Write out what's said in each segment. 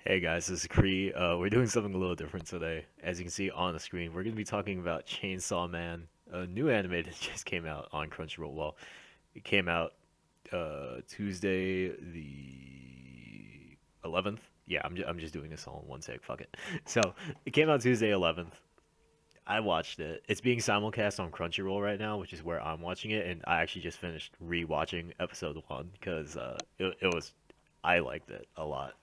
Hey guys, this is Kree. We're doing something a little different today. As you can see on the screen, we're going to be talking about Chainsaw Man, a new anime that just came out on Crunchyroll. Well, it came out Tuesday the 11th. Yeah, I'm just doing this all in one take. Fuck it. So it came out Tuesday 11th. I watched it. It's being simulcast on Crunchyroll right now, which is where I'm watching it, and I actually just finished rewatching episode one because it was I liked it a lot.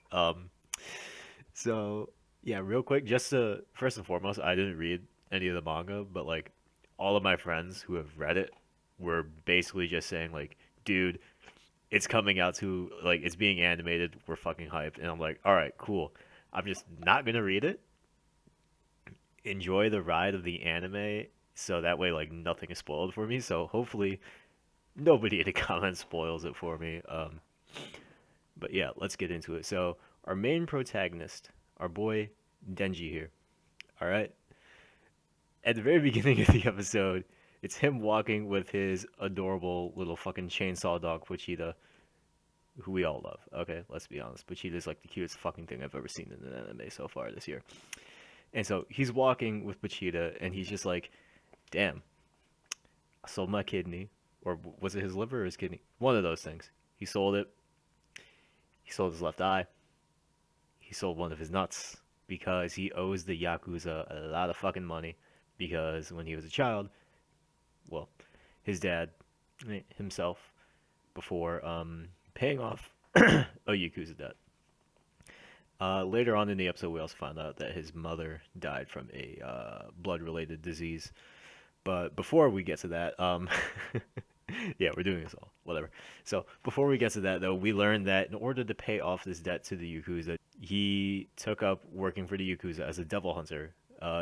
So yeah, real quick, just to first and foremost, I didn't read any of the manga, but like all of my friends who have read it were basically just saying like, dude, it's coming out to like it's being animated, we're fucking hyped, and I'm like, all right, cool. I'm just not gonna read it. Enjoy the ride of the anime, so that way like nothing is spoiled for me. So hopefully nobody in the comments spoils it for me. But yeah, let's get into it. So our main protagonist, our boy Denji here. All right. At the very beginning of the episode, it's him walking with his adorable little fucking chainsaw dog, Pochita, who we all love. Okay, let's be honest. Pochita's like the cutest fucking thing I've ever seen in an anime so far this year. And so he's walking with Pochita, and he's just like, damn, I sold my kidney. Or was it his liver or his kidney? One of those things. He sold it. He sold his left eye. He sold one of his nuts because he owes the Yakuza a lot of fucking money because when he was a child, well, his dad himself before paying off a Yakuza debt. Later on in the episode, we also found out that his mother died from a blood-related disease. But before we get to that, yeah, we're doing this all, whatever. So before we get to that, though, we learned that in order to pay off this debt to the Yakuza, he took up working for the Yakuza as a devil hunter.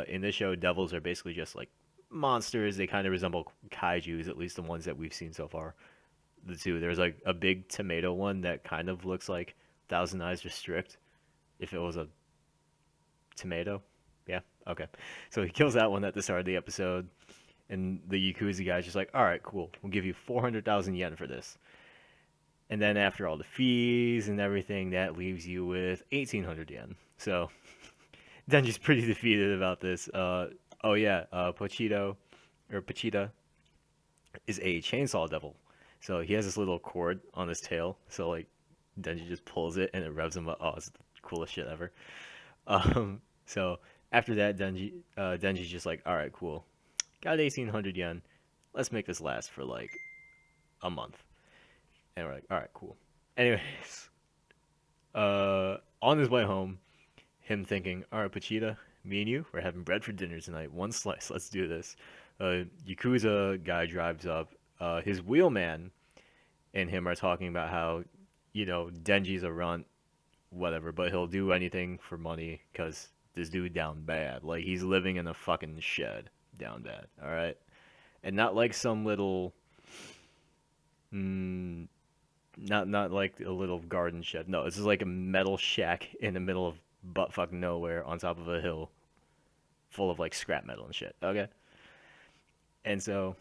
In this show, devils are basically just like monsters. They kind of resemble kaiju's, at least the ones that we've seen so far. The two, there's like a big tomato one that kind of looks like Thousand Eyes Restrict if it was a tomato. Yeah, okay. So he kills that one at the start of the episode, and the Yakuza guy's just like, all right, cool. We'll give you 400,000 yen for this. And then after all the fees and everything, that leaves you with 1,800 yen. So Denji's pretty defeated about this. Oh yeah, Pochita is a chainsaw devil. So he has this little cord on his tail. So like Denji just pulls it and it revs him up. Oh, it's the coolest shit ever. So after that, Denji's just like, all right, cool. Got 1,800 yen. Let's make this last for like a month. And we're like, all right, cool. Anyways, on his way home, him thinking, all right, Pachita, me and you, we're having bread for dinner tonight. One slice. Let's do this. Yakuza guy drives up. His wheelman and him are talking about how, Denji's a runt, whatever, but he'll do anything for money because this dude down bad. Like, he's living in a fucking shed down bad, all right? And not like some little, mm, not like a little garden shed. No, this is like a metal shack in the middle of buttfuck nowhere on top of a hill full of like scrap metal and shit. Okay? And so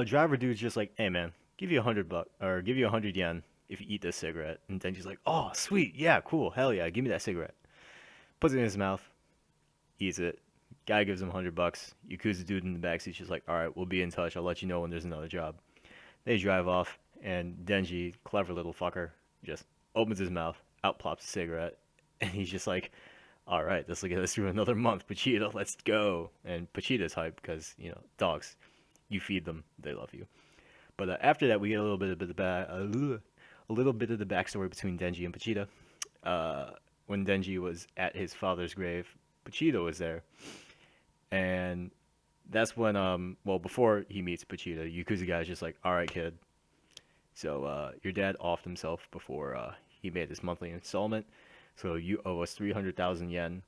driver dude's just like, hey man, give you 100 bucks or give you 100 yen if you eat this cigarette. And then she's like, oh sweet, yeah, cool, hell yeah, give me that cigarette. Puts it in his mouth, eats it. Guy gives him 100 bucks. Yakuza dude in the backseat's just like, all right, we'll be in touch. I'll let you know when there's another job. They drive off, and Denji, clever little fucker, just opens his mouth, out plops a cigarette, and he's just like, all right, this will get us through another month. Pachita, let's go. And Pachita's hyped because, dogs, you feed them, they love you. But after that, we get a little bit of a little bit of the backstory between Denji and Pachita. When Denji was at his father's grave, Pachita was there, and that's when well before he meets Pachita, Yakuza guy's just like, all right, kid. So your dad offed himself before he made this monthly installment. So you owe us 300,000 yen.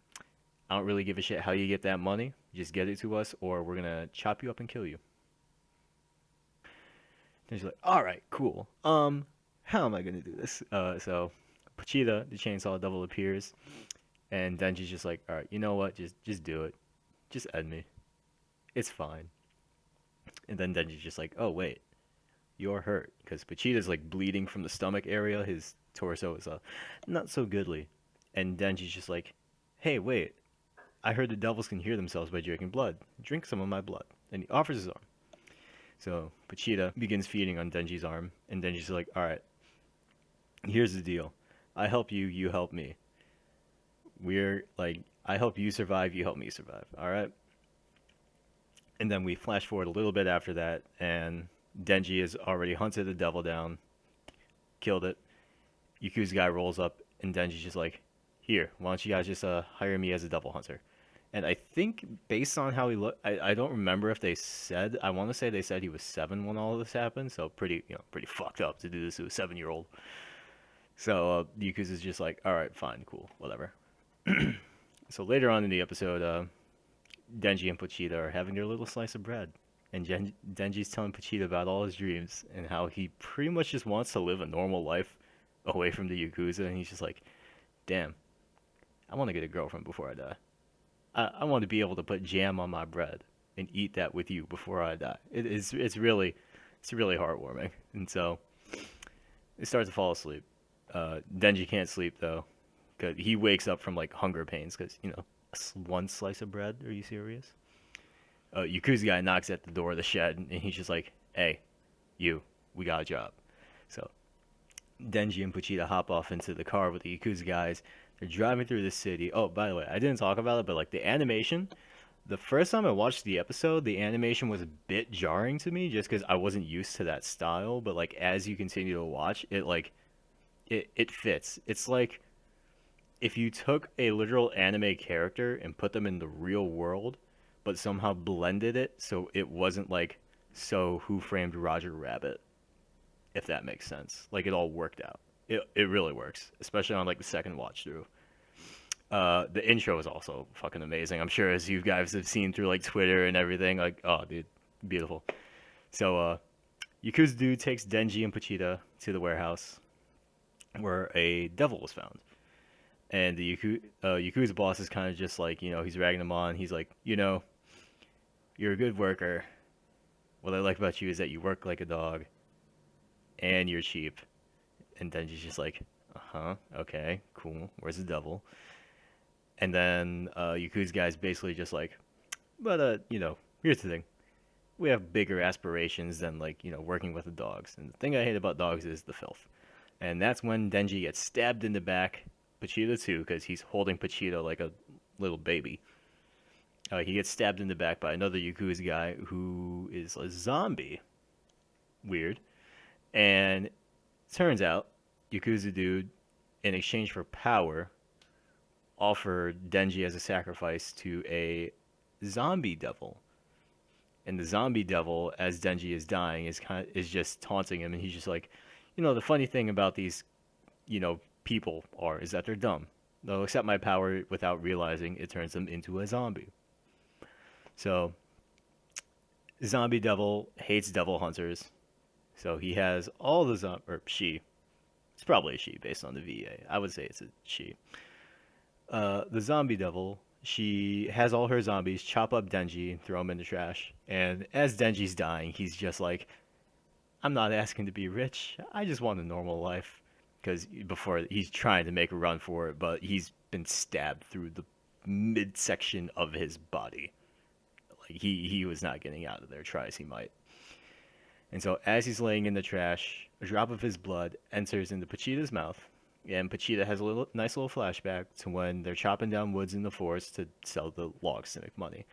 I don't really give a shit how you get that money. Just get it to us, or we're gonna chop you up and kill you. And she's like, all right, cool. How am I gonna do this? So Pachita, the chainsaw devil, appears, and Denji's just like, all right, you know what? Just do it. Just end me. It's fine. And then Denji's just like, oh wait, you're hurt because Pachita's like bleeding from the stomach area. His torso is not so goodly, And Denji's just like, hey, wait, I heard the devils can hear themselves by drinking blood. Drink some of my blood. And he offers his arm. So Pochita begins feeding on Denji's arm, and Denji's like, all right, here's the deal. I help you, you help me. We're like, I help you survive, you help me survive. All right. And then we flash forward a little bit after that, and Denji has already hunted the devil down, killed it. Yakuza guy rolls up, and Denji's just like, here, why don't you guys just hire me as a devil hunter? And I think based on how he looked, I don't remember if they said. I want to say they said he was 7 when all of this happened. So pretty, pretty fucked up to do this to a 7-year-old. So Yakuza's just like, all right, fine, cool, whatever. So later on in the episode, Denji and Pochita are having their little slice of bread, and Denji's telling Pochita about all his dreams and how he pretty much just wants to live a normal life away from the Yakuza. And he's just like, damn, I want to get a girlfriend before I die. I want to be able to put jam on my bread and eat that with you before I die. It's really heartwarming. And so they start to fall asleep. Denji can't sleep though, cause he wakes up from like hunger pains. Cause one slice of bread. Are you serious? Yakuza guy knocks at the door of the shed, and he's just like, "Hey, you, we got a job." So Denji and Pochita hop off into the car with the Yakuza guys. They're driving through the city. Oh, by the way, I didn't talk about it, but like the animation, the first time I watched the episode, the animation was a bit jarring to me just because I wasn't used to that style. But like as you continue to watch, it fits. It's like if you took a literal anime character and put them in the real world, but somehow blended it so it wasn't like so Who Framed Roger Rabbit, if that makes sense. Like it all worked out. It really works, especially on like the second watch through. The intro is also fucking amazing. I'm sure as you guys have seen through like Twitter and everything, like oh dude, beautiful. So Yakuza dude takes Denji and Pochita to the warehouse where a devil was found. And the Yakuza boss is kind of just like, he's ragging him on. He's like, you're a good worker. What I like about you is that you work like a dog and you're cheap. And Denji's just like, uh-huh, okay, cool. Where's the devil? And then Yakuza guy's basically just like, but, here's the thing. We have bigger aspirations than, like, working with the dogs. And the thing I hate about dogs is the filth. And that's when Denji gets stabbed in the back. Pochita too, because he's holding Pochita like a little baby. He gets stabbed in the back by another Yakuza guy who is a zombie. Weird. And turns out, Yakuza dude, in exchange for power, offered Denji as a sacrifice to a zombie devil. And the zombie devil, as Denji is dying, is just taunting him, and he's just like, the funny thing about these, people is that they're dumb. They'll accept my power without realizing it turns them into a zombie. So, zombie devil hates devil hunters. So he has all the or she. It's probably a she based on the VA. I would say it's a she. The zombie devil, she has all her zombies chop up Denji and throw him in the trash. And as Denji's dying, he's just like, I'm not asking to be rich. I just want a normal life. Because before he's trying to make a run for it, but he's been stabbed through the midsection of his body. Like he was not getting out of there, try as he might. And so as he's laying in the trash, a drop of his blood enters into Pochita's mouth, and Pochita has a nice little flashback to when they're chopping down woods in the forest to sell the logs to make money.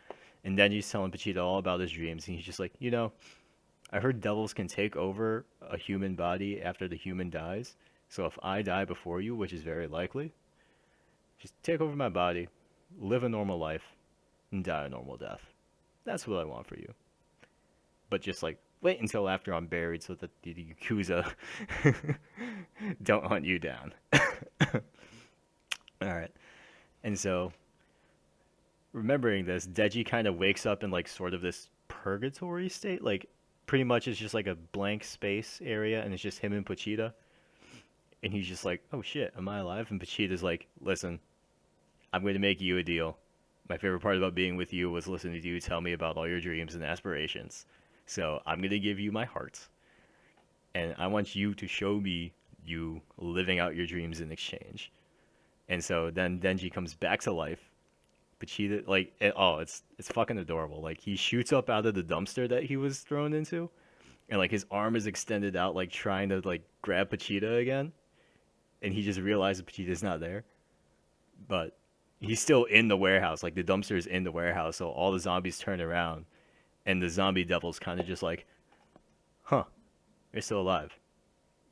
And then he's telling Pochita all about his dreams, and he's just like, I heard devils can take over a human body after the human dies. So if I die before you, which is very likely, just take over my body, live a normal life, and die a normal death. That's what I want for you. But just like, wait until after I'm buried so that the Yakuza don't hunt you down. Alright. And so, remembering this, Deji kind of wakes up in like sort of this purgatory state. Like, pretty much it's just like a blank space area, and it's just him and Pochita. And he's just like, oh shit, am I alive? And Pochita's like, listen, I'm going to make you a deal. My favorite part about being with you was listening to you tell me about all your dreams and aspirations. So I'm going to give you my heart. And I want you to show me you living out your dreams in exchange. And so then Denji comes back to life. Vegeta, it's fucking adorable. Like he shoots up out of the dumpster that he was thrown into, and like his arm is extended out, like trying to like grab Vegeta again, and he just realizes Vegeta's not there, but he's still in the warehouse. Like the dumpster is in the warehouse, so all the zombies turn around, and the zombie devil's kind of just like, huh, you're still alive.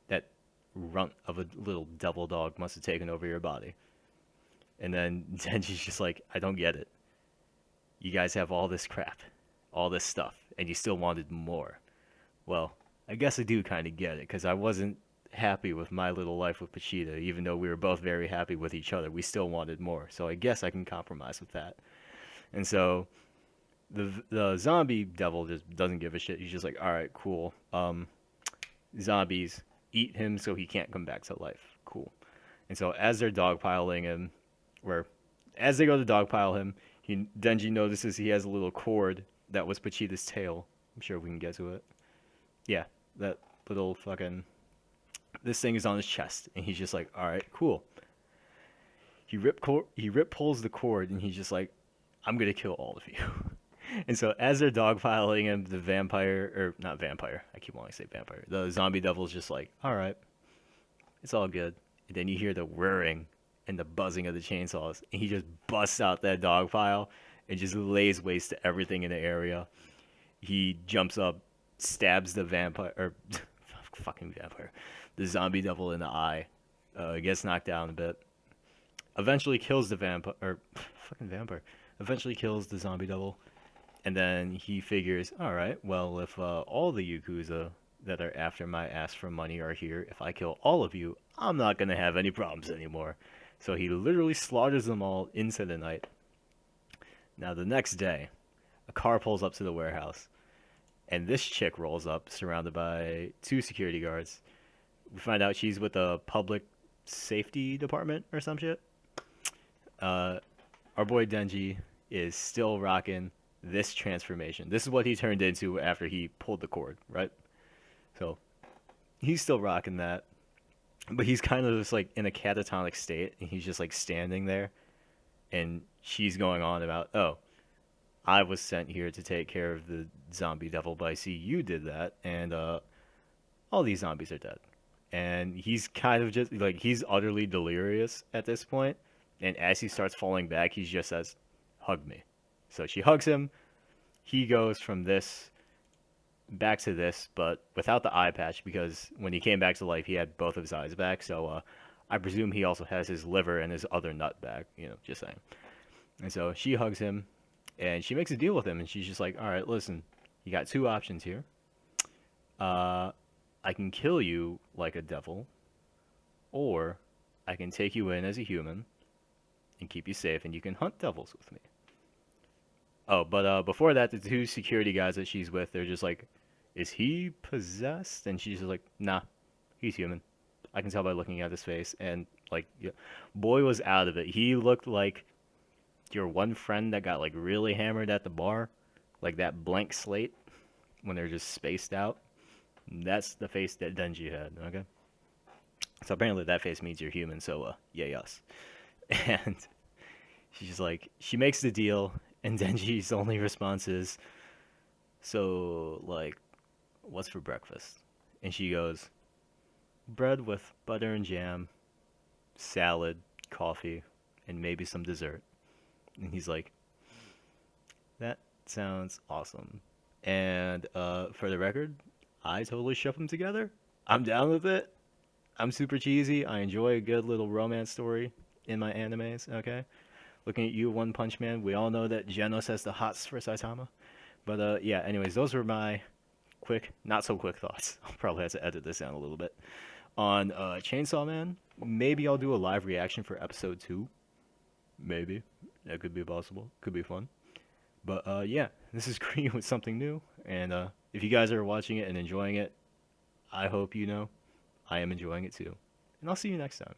That runt of a little devil dog must have taken over your body. And then Denji's just like, I don't get it. You guys have all this crap, all this stuff, and you still wanted more. Well, I guess I do kind of get it, because I wasn't happy with my little life with Vegeta, even though we were both very happy with each other. We still wanted more, so I guess I can compromise with that. And so the zombie devil just doesn't give a shit. He's just like, all right, cool. Zombies eat him so he can't come back to life. Cool. And so as they're dogpiling him, or as they go to dogpile him, Denji notices he has a little cord that was Vegeta's tail. I'm sure we can get to it. Yeah, that little fucking this thing is on his chest, and he's just like, all right, cool. He rip pulls the cord, and he's just like, I'm gonna kill all of you. And so as they're dogpiling him, the vampire, or not vampire, I keep wanting to say vampire, the zombie devil's just like, all right, it's all good. And then you hear the whirring and the buzzing of the chainsaws, and he just busts out that dog pile and just lays waste to everything in the area. He jumps up, stabs the vampire, or fucking vampire, the zombie devil in the eye, gets knocked down a bit, eventually kills the vampire, or fucking vampire, eventually kills the zombie devil, and then he figures, all right, well, if all the Yakuza that are after my ass for money are here, if I kill all of you, I'm not gonna have any problems anymore. So he literally slaughters them all into the night. Now the next day, a car pulls up to the warehouse, and this chick rolls up, surrounded by two security guards. We find out she's with the public safety department or some shit. Our boy Denji is still rocking this transformation. This is what he turned into after he pulled the cord, right? So he's still rocking that, but he's kind of just like in a catatonic state, and he's just like standing there, and she's going on about, oh, I was sent here to take care of the zombie devil, but I see you did that, and all these zombies are dead. And he's kind of just like, he's utterly delirious at this point, and as he starts falling back, he just says, hug me. So she hugs him. He goes from this back to this, but without the eye patch, because when he came back to life, he had both of his eyes back. So I presume he also has his liver and his other nut back, just saying. And so she hugs him, and she makes a deal with him, and she's just like, all right, listen, you got two options here. I can kill you like a devil, or I can take you in as a human and keep you safe, and you can hunt devils with me. Oh, but before that, the two security guys that she's with, they're just like, is he possessed? And she's just like, nah, he's human. I can tell by looking at his face. And, like, yeah, boy was out of it. He looked like your one friend that got, like, really hammered at the bar. Like that blank slate when they're just spaced out. That's the face that Denji had, okay? So apparently that face means you're human, so, yay us. And she's just like, she makes the deal, and Denji's only response is, so, like, what's for breakfast? And she goes, bread with butter and jam, salad, coffee, and maybe some dessert. And he's like, that sounds awesome. And for the record, I totally ship them together. I'm down with it. I'm super cheesy. I enjoy a good little romance story in my animes, okay? Looking at you, One Punch Man, we all know that Genos has the hots for Saitama. But yeah, anyways, those were my quick, not so quick thoughts. I'll probably have to edit this down a little bit. On Chainsaw Man, maybe I'll do a live reaction for episode 2. Maybe. That could be possible. Could be fun. But yeah, this is Green with something new. And if you guys are watching it and enjoying it, I hope you know I am enjoying it too. And I'll see you next time.